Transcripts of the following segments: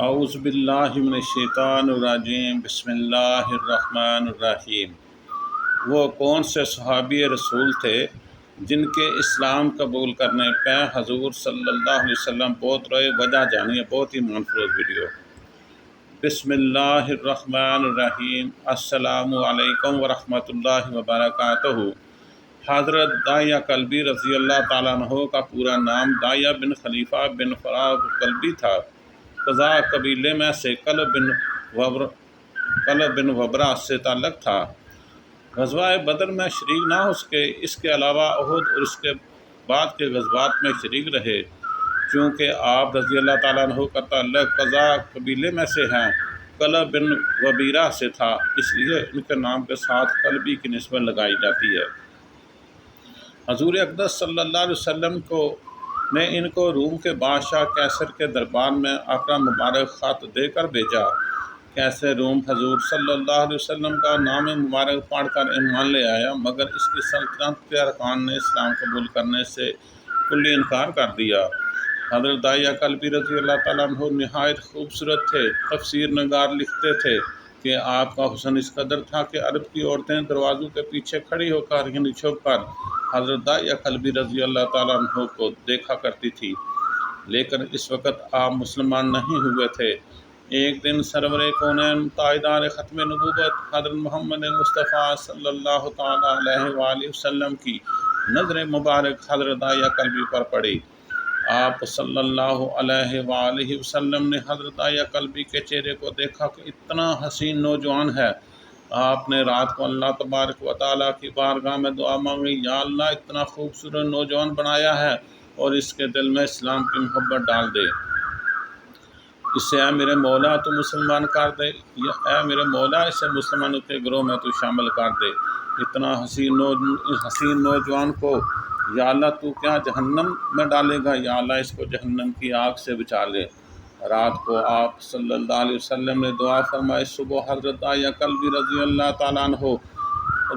اعوذ باللہ من الشیطان الرجیم بسم اللہ الرحمن الرحیم۔ وہ کون سے صحابی رسول تھے جن کے اسلام قبول کرنے پہ حضور صلی اللہ علیہ وسلم بہت روئے؟ وجہ جانیے، بہت ہی منفرد ویڈیو۔ بسم اللہ الرحمن الرحیم۔ السلام علیکم ورحمۃ اللہ وبرکاتہ۔ حضرت داعیہ کلبی رضی اللہ تعالیٰ عنہ کا پورا نام داعیہ بن خلیفہ بن فراغ کلبی تھا۔ قضاء قبیلے میں سے کلب بن وبرہ سے تعلق تھا۔ غزوہ بدر میں شریک نہ ہو سکے، اس کے علاوہ احد اور اس کے بعد کے غزوات میں شریک رہے۔ چونکہ آپ رضی اللہ تعالیٰ عنہ کا تعلق قضاء قبیلے میں سے ہیں، کلب بن وبیرہ سے تھا، اس لیے ان کے نام کے ساتھ کلبی کی نسبت لگائی جاتی ہے۔ حضور اقدس صلی اللہ علیہ وسلم نے ان کو روم کے بادشاہ کیسر کے دربار میں اپنا مبارک خط دے کر بھیجا۔ کیسر روم حضور صلی اللہ علیہ وسلم کا نام مبارک پڑھ کر ایمان لے آیا، مگر اس کی سلطنت کے ارکان نے اسلام قبول کرنے سے کلی انکار کر دیا۔ حضرت داعیہ کلبی رضی اللہ تعالیٰ عنہ نہایت خوبصورت تھے۔ تفسیر نگار لکھتے تھے کہ آپ کا حسن اس قدر تھا کہ عرب کی عورتیں دروازوں کے پیچھے کھڑی ہو کر یعنی چھپ کر حضرت داعیہ کلبی رضی اللہ تعالیٰ عنہ کو دیکھا کرتی تھی، لیکن اس وقت آپ مسلمان نہیں ہوئے تھے۔ ایک دن سرور کونین تاجدار ختم نبوت حضرت محمد مصطفیٰ صلی اللہ تعالیٰ علیہ وآلہ وسلم کی نظر مبارک حضرت داعیہ کلبی پر پڑی۔ آپ صلی اللہ علیہ وآلہ وسلم نے حضرت داعیہ کلبی کے چہرے کو دیکھا کہ اتنا حسین نوجوان ہے۔ آپ نے رات کو اللہ تبارک و تعالیٰ کی بارگاہ میں دعا مانگی، یا اللہ اتنا خوبصورت نوجوان بنایا ہے اور اس کے دل میں اسلام کی محبت ڈال دے۔ اسے اے میرے مولا تو مسلمان کر دے، اے میرے مولا اسے مسلمانوں کے گروہ میں تو شامل کر دے۔ اتنا حسین نوجوان کو یا اللہ تو کیا جہنم میں ڈالے گا؟ یا اللہ اس کو جہنم کی آگ سے بچا لے۔ رات کو آپ صلی اللہ علیہ وسلم نے دعا فرمائی۔ صبح حضرت داعیہ کلبی رضی اللہ تعالیٰ عنہ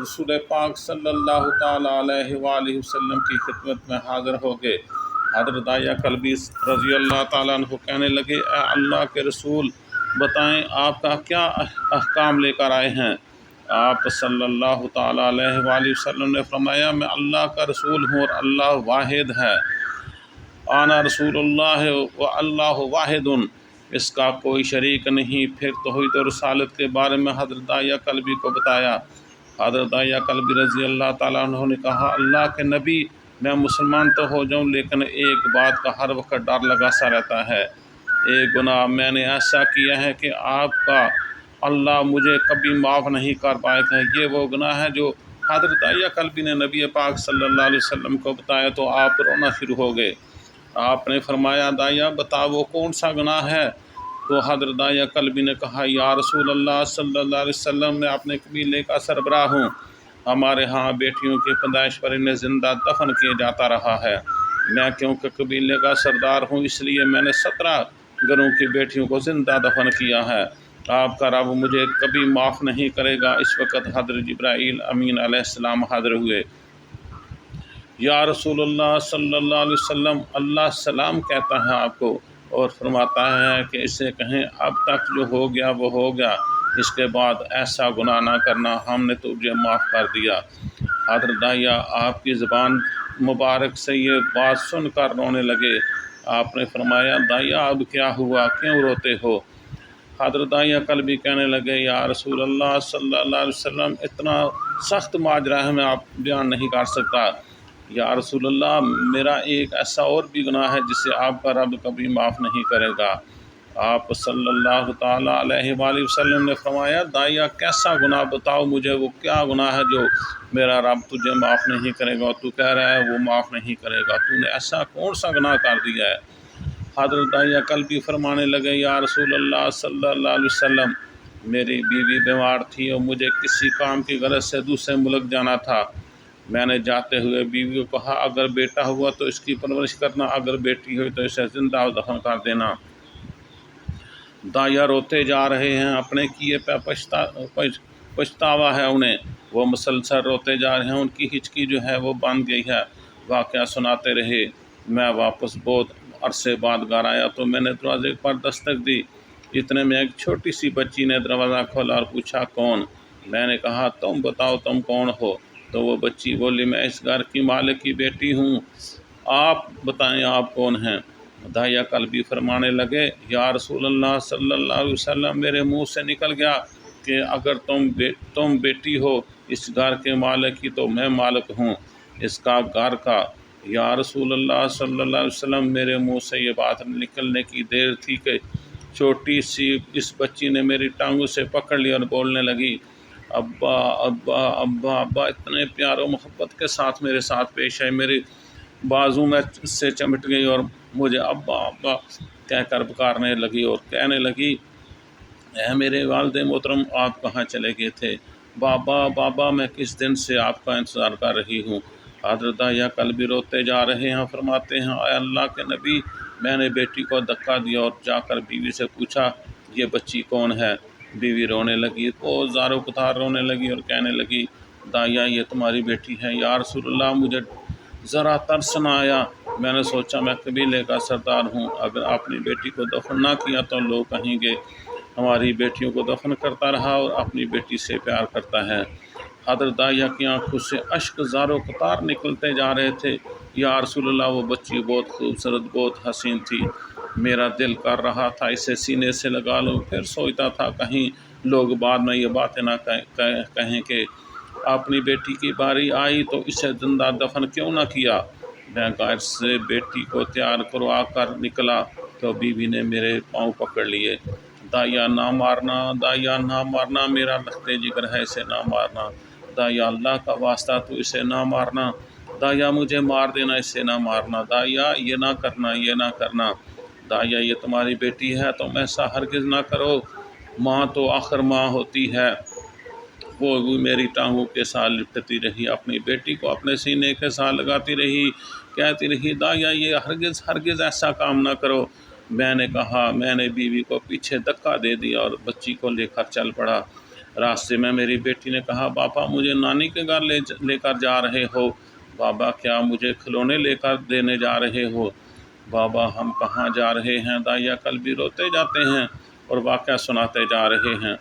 رسول پاک صلی اللہ تعالیٰ علیہ وآلہ وسلم کی خدمت میں حاضر ہو گئے۔ حضرت داعیہ کلبی رضی اللہ تعالیٰ عنہ کہنے لگے، اے اللہ کے رسول، بتائیں آپ کا کیا احکام لے کر آئے ہیں؟ آپ صلی اللہ تعالیٰ علیہ وآلہ وسلم نے فرمایا، میں اللہ کا رسول ہوں اور اللہ واحد ہے۔ آنا رسول اللہ و اللہ واحد، اس کا کوئی شریک نہیں۔ پھر توحید و رسالت کے بارے میں حضرت داعیہ کلبی کو بتایا۔ حضرت داعیہ کلبی رضی اللہ تعالیٰ عنہ نے کہا، اللہ کے نبی، میں مسلمان تو ہو جاؤں لیکن ایک بات کا ہر وقت ڈر لگا سا رہتا ہے۔ ایک گناہ میں نے ایسا کیا ہے کہ آپ کا اللہ مجھے کبھی معاف نہیں کر پائے گا۔ یہ وہ گناہ ہے جو حضرت داعیہ کلبی نے نبی پاک صلی اللہ علیہ وسلم کو بتایا تو آپ رونا شروع ہو گئے۔ آپ نے فرمایا، داعیہ بتا وہ کون سا گناہ ہے؟ تو حضرت داعیہ کلبی نے کہا، یا رسول اللہ صلی اللہ علیہ وسلم، میں اپنے قبیلے کا سربراہ ہوں۔ ہمارے ہاں بیٹیوں کی پیدائش پر انہیں زندہ دفن کیا جاتا رہا ہے۔ میں کیونکہ قبیلے کا سردار ہوں اس لیے میں نے 17 گھروں کی بیٹیوں کو زندہ دفن کیا ہے۔ آپ کا رب مجھے کبھی معاف نہیں کرے گا۔ اس وقت حضرت جبرائیل امین علیہ السلام حاضر ہوئے۔ یا رسول اللہ صلی اللہ علیہ وسلم، اللہ سلام کہتا ہے آپ کو اور فرماتا ہے کہ اسے کہیں اب تک جو ہو گیا وہ ہو گیا، اس کے بعد ایسا گناہ نہ کرنا، ہم نے تجھے معاف کر دیا۔ حضرت داعیہ آپ کی زبان مبارک سے یہ بات سن کر رونے لگے۔ آپ نے فرمایا، داعیہ اب کیا ہوا، کیوں روتے ہو؟ حضرت داعیہ کلبی کہنے لگے، یا رسول اللہ صلی اللہ علیہ وسلم، اتنا سخت ماجرا ہے میں آپ بیان نہیں کر سکتا۔ یا رسول اللہ، میرا ایک ایسا اور بھی گناہ ہے جسے آپ کا رب کبھی معاف نہیں کرے گا۔ آپ صلی اللہ تعالیٰ علیہ وآلہ وسلم نے فرمایا، داعیہ کیسا گناہ بتاؤ مجھے، وہ کیا گناہ ہے جو میرا رب تجھے معاف نہیں کرے گا؟ تو کہہ رہا ہے وہ معاف نہیں کرے گا، تو نے ایسا کون سا گناہ کر دیا ہے؟ حضرت داعیہ کلبی فرمانے لگے، یا رسول اللہ صلی اللہ علیہ وسلم، میری بیوی بیمار تھی اور مجھے کسی کام کی غرض سے دوسرے ملک جانا تھا۔ میں نے جاتے ہوئے بیوی کو کہا، اگر بیٹا ہوا تو اس کی پرورش کرنا، اگر بیٹی ہوئی تو اسے زندہ دفن کر دینا۔ داعیہ روتے جا رہے ہیں، اپنے کیے پہ پچھتاوا ہے انہیں، وہ مسلسل روتے جا رہے ہیں، ان کی ہچکی جو ہے وہ بند گئی ہے۔ واقعہ سناتے رہے۔ میں واپس بہت عرصے بعد گھر آیا تو میں نے دروازے پر دستک دی اتنے میں ایک چھوٹی سی بچی نے دروازہ کھولا اور پوچھا کون؟ میں نے کہا تم بتاؤ تم کون ہو؟ تو وہ بچی بولی میں اس گھر کی مالک کی بیٹی ہوں، آپ بتائیں آپ کون ہیں؟ داعیہ قلبی فرمانے لگے یا رسول اللہ صلی اللہ علیہ وسلم، میرے منہ سے نکل گیا کہ اگر تم بیٹی ہو اس گھر کے مالک کی تو میں مالک ہوں اس کا گھر کا۔ یا رسول اللہ صلی اللہ علیہ وسلم، میرے منہ سے یہ بات نکلنے کی دیر تھی کہ چھوٹی سی اس بچی نے میری ٹانگوں سے پکڑ لی اور بولنے لگی ابا ابا ابا ابا، اتنے پیار و محبت کے ساتھ میرے ساتھ پیش آئی، میری بازو میں سے چمٹ گئی اور مجھے ابا ابا کہہ کر پکارنے لگی اور کہنے لگی اے میرے والد محترم، آپ کہاں چلے گئے تھے؟ بابا بابا، میں کس دن سے آپ کا انتظار کر رہی ہوں۔ حضرت داعیہ قلبی روتے جا رہے ہیں، فرماتے ہیں اے اللہ کے نبی، میں نے بیٹی کو دھکا دیا اور جا کر بیوی سے پوچھا یہ بچی کون ہے؟ بیوی رونے لگی، وہ زارو کتار رونے لگی اور کہنے لگی داعیہ یہ تمہاری بیٹی ہے۔ یا رسول اللہ، مجھے ذرا ترس نہ آیا، میں نے سوچا میں قبیلے کا سردار ہوں، اگر اپنی بیٹی کو دفن نہ کیا تو لوگ کہیں گے ہماری بیٹیوں کو دفن کرتا رہا اور اپنی بیٹی سے پیار کرتا ہے۔ حضرت داعیہ کی آنکھوں سے اشک زارو قطار نکلتے جا رہے تھے۔ یا رسول اللہ، وہ بچی بہت خوبصورت، بہت حسین تھی، میرا دل کر رہا تھا اسے سینے سے لگا لوں، پھر سوچتا تھا کہیں لوگ بعد میں یہ باتیں نہ کہیں کہ اپنی بیٹی کی باری آئی تو اسے زندہ دفن کیوں نہ کیا۔ میں گھر سے بیٹی کو تیار کروا کر نکلا تو بیوی نے میرے پاؤں پکڑ لیے، داعیہ نہ مارنا، داعیہ نہ مارنا، میرا لختے جگر ہے، اسے نہ مارنا، داعیہ اللہ کا واسطہ تو اسے نہ مارنا، داعیہ مجھے مار دینا، اسے نہ مارنا، داعیہ یہ نہ کرنا، یہ نہ کرنا، داعیہ یہ تمہاری بیٹی ہے تم ایسا ہرگز نہ کرو، ماں تو آخر ماں ہوتی ہے۔ وہ بھی میری ٹانگوں کے ساتھ لپٹتی رہی، اپنی بیٹی کو اپنے سینے کے ساتھ لگاتی رہی، کہتی رہی داعیہ یہ ہرگز ہرگز ایسا کام نہ کرو۔ میں نے کہا، میں نے بیوی کو پیچھے دھکا دے دیا اور بچی کو لے کر چل پڑا۔ راستے میں میری بیٹی نے کہا پاپا مجھے نانی کے گھر لے کر جا رہے ہو؟ بابا کیا مجھے کھلونے لے کر دینے جا رہے ہو؟ بابا ہم کہاں جا رہے ہیں؟ داعیہ قلبی روتے جاتے ہیں اور واقعہ سناتے جا رہے ہیں۔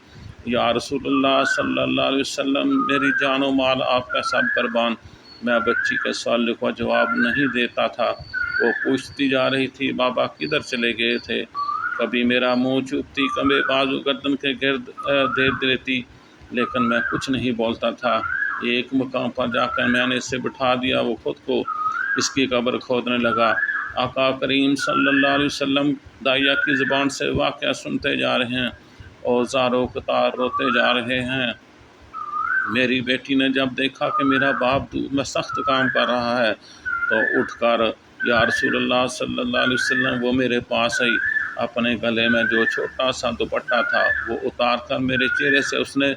یا رسول اللہ صلی اللہ علیہ وسلم، میری جان و مال آپ کا سب قربان۔ میں بچی کے سوال کا جواب نہیں دیتا تھا، وہ پوچھتی جا رہی تھی بابا کدھر چلے گئے تھے؟ کبھی میرا منہ چوپتی، کبھی بازو گردن کے گرد دے دیتی، لیکن میں کچھ نہیں بولتا تھا۔ ایک مقام پر جا کر میں نے اسے بٹھا دیا، وہ خود کو اس کی قبر کھودنے لگا۔ آقا کریم صلی اللہ علیہ وسلم داعیہ کی زبان سے واقعہ سنتے جا رہے ہیں اور زارو قطار روتے جا رہے ہیں۔ میری بیٹی نے جب دیکھا کہ میرا باپ دودھ میں سخت کام کر رہا ہے تو اٹھ کر یا رسول اللہ صلی اللہ علیہ وسلم، وہ میرے پاس آئی، اپنے گلے میں جو چھوٹا سا دوپٹہ تھا وہ اتار کر میرے چہرے سے اس نے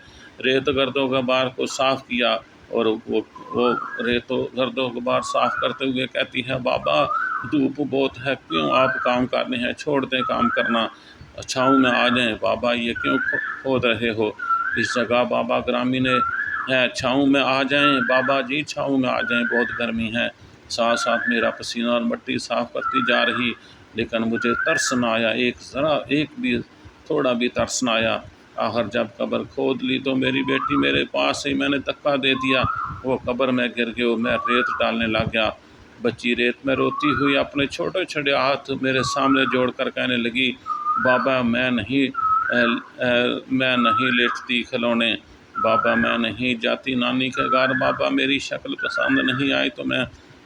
ریت گرد و غبار کو صاف کیا اور وہ ریت و گرد و غبار صاف کرتے ہوئے کہتی ہے بابا دھوپ بہت ہے، کیوں آپ کام کرنے ہیں، چھوڑ دیں کام کرنا، چھاؤں میں آ جائیں۔ بابا یہ کیوں کھود رہے ہو؟ اس جگہ بابا گرامی نے ہے، چھاؤں میں آ جائیں بابا جی، چھاؤں میں آ جائیں، بہت گرمی ہے۔ ساتھ ساتھ میرا پسینہ اور مٹی صاف کرتی جا رہی، لیکن مجھے ترس نہ آیا، ایک بھی تھوڑا بھی ترس نہ آیا۔ آخر جب قبر کھود لی تو میری بیٹی میرے پاس ہی، میں نے دھکا دے دیا، وہ قبر میں گر گئی اور میں ریت ڈالنے لگ گیا۔ بچی ریت میں روتی ہوئی اپنے چھوٹے چھوٹے ہاتھ میرے سامنے جوڑ کر کہنے لگی بابا میں نہیں لیٹتی کھلونے، بابا میں نہیں جاتی نانی کے گھر، بابا میری شکل پسند نہیں آئی تو میں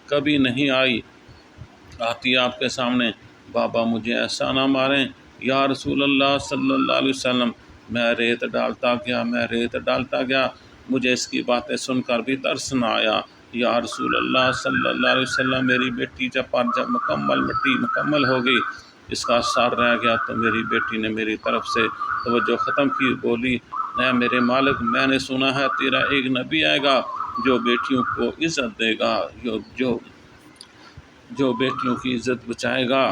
کبھی نہیں آتی آپ کے سامنے، بابا مجھے ایسا نہ ماریں۔ یا رسول اللہ صلی اللہ علیہ وسلم، میں ریت ڈالتا گیا، مجھے اس کی باتیں سن کر بھی ترس نہ آیا۔ یا رسول اللہ صلی اللہ علیہ وسلم، میری بیٹی جب مکمل ہو گئی، اس کا سر رہ گیا تو میری بیٹی نے میری طرف سے توجہ ختم کی، بولی اے میرے مالک، میں نے سنا ہے تیرا ایک نبی آئے گا جو بیٹیوں کو عزت دے گا، جو بیٹیوں کی عزت بچائے گا۔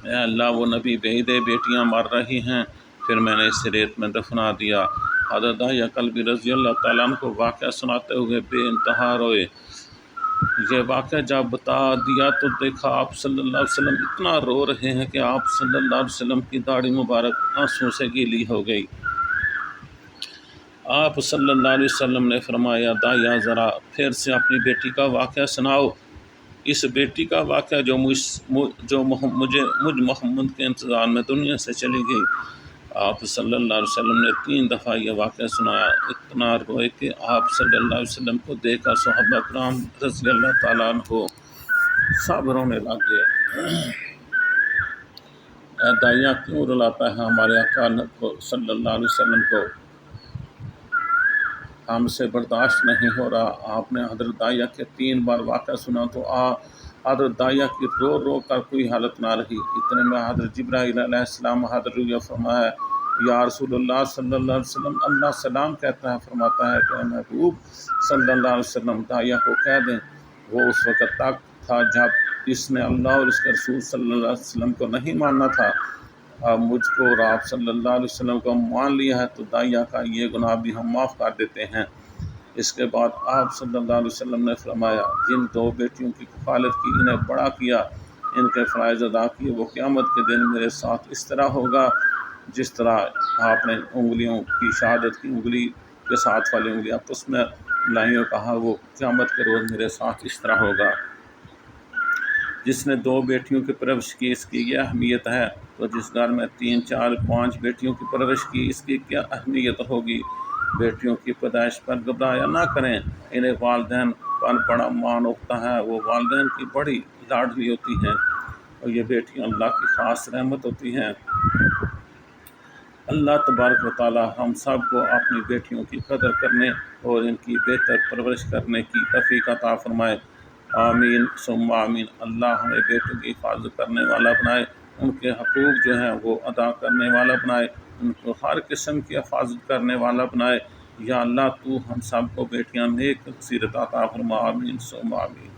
اے اللہ وہ نبی بھیج دے، بیٹیاں مر رہی ہیں۔ پھر میں نے اسے ریت میں دفنا دیا۔ حضرت داعیہ قلبی رضی اللہ تعالیٰ عنہ کو واقعہ سناتے ہوئے بے انتہا روئے۔ یہ واقعہ جب بتا دیا تو دیکھا آپ صلی اللہ علیہ وسلم اتنا رو رہے ہیں کہ آپ صلی اللہ علیہ وسلم کی داڑھی مبارک آنسوں سے گیلی ہو گئی۔ آپ صلی اللہ علیہ وسلم نے فرمایا دایا ذرا پھر سے اپنی بیٹی کا واقعہ سناؤ، اس بیٹی کا واقعہ جو مجھ محمد کے انتظار میں دنیا سے چلی گئی۔ آپ صلی اللہ علیہ وسلم نے 3 دفعہ یہ واقعہ سنایا، اتنا روئے کہ آپ صلی اللہ علیہ وسلم کو دیکھ کر صحابہ کرام رضی اللہ تعالیٰ عنہ سب رونے لگ گئے۔ اے دایا کیوں رلاتا ہے ہمارے آقا کو صلی اللہ علیہ وسلم کو، ہم سے برداشت نہیں ہو رہا۔ آپ نے حضرت دایا کے 3 بار واقعہ سنا تو حضرت دایا کی رو رو کر کوئی حالت نہ رہی۔ اتنے میں حضرت جبرائیل علیہ السلام حاضر ہوئے، فرمایا یا رسول اللہ صلی اللہ علیہ وسلم، اللہ سلام کہتا ہے، فرماتا ہے کہ محبوب صلی اللہ علیہ وسلم دایا کو کہہ دیں وہ اس وقت تک تھا جب اس نے اللہ اور اس کے رسول صلی اللہ علیہ وسلم کو نہیں ماننا تھا، اب مجھ کو اور آپ صلی اللہ علیہ وسلم کو مان لیا ہے تو دایا کا یہ گناہ بھی ہم معاف کر دیتے ہیں۔ اس کے بعد آپ صلی اللہ علیہ وسلم نے فرمایا جن 2 بیٹیوں کی کفالت کی، انہیں بڑا کیا، ان کے فرائض ادا کیے، وہ قیامت کے دن میرے ساتھ اس طرح ہوگا جس طرح آپ نے انگلیوں کی شہادت کی انگلی کے ساتھ والی انگلی آپس میں ملائیں اور کہا وہ قیامت کے روز میرے ساتھ اس طرح ہوگا۔ جس نے 2 بیٹیوں کی پرورش کی اس کی یہ اہمیت ہے، تو جس گھر میں 3 4 5 بیٹیوں کی پرورش کی اس کی کیا اہمیت ہوگی۔ بیٹیوں کی پیدائش پر گھبرایا نہ کریں، انہیں والدین پر بڑا مان ہوتا ہے، وہ والدین کی بڑی لاڈلی ہوتی ہیں اور یہ بیٹیاں اللہ کی خاص رحمت ہوتی ہیں۔ اللہ تبارک و تعالی ہم سب کو اپنی بیٹیوں کی قدر کرنے اور ان کی بہتر پرورش کرنے کی توفیق عطا فرمائے، آمین ثم آمین۔ اللہ ہمیں بیٹوں کی حفاظت کرنے والا بنائے، ان کے حقوق جو ہیں وہ ادا کرنے والا بنائے، ان کو ہر قسم کی حفاظت کرنے والا بنائے۔ یا اللہ تو ہم سب کو بیٹیاں نیک بصیرت عطا فرما، آمین ثم آمین۔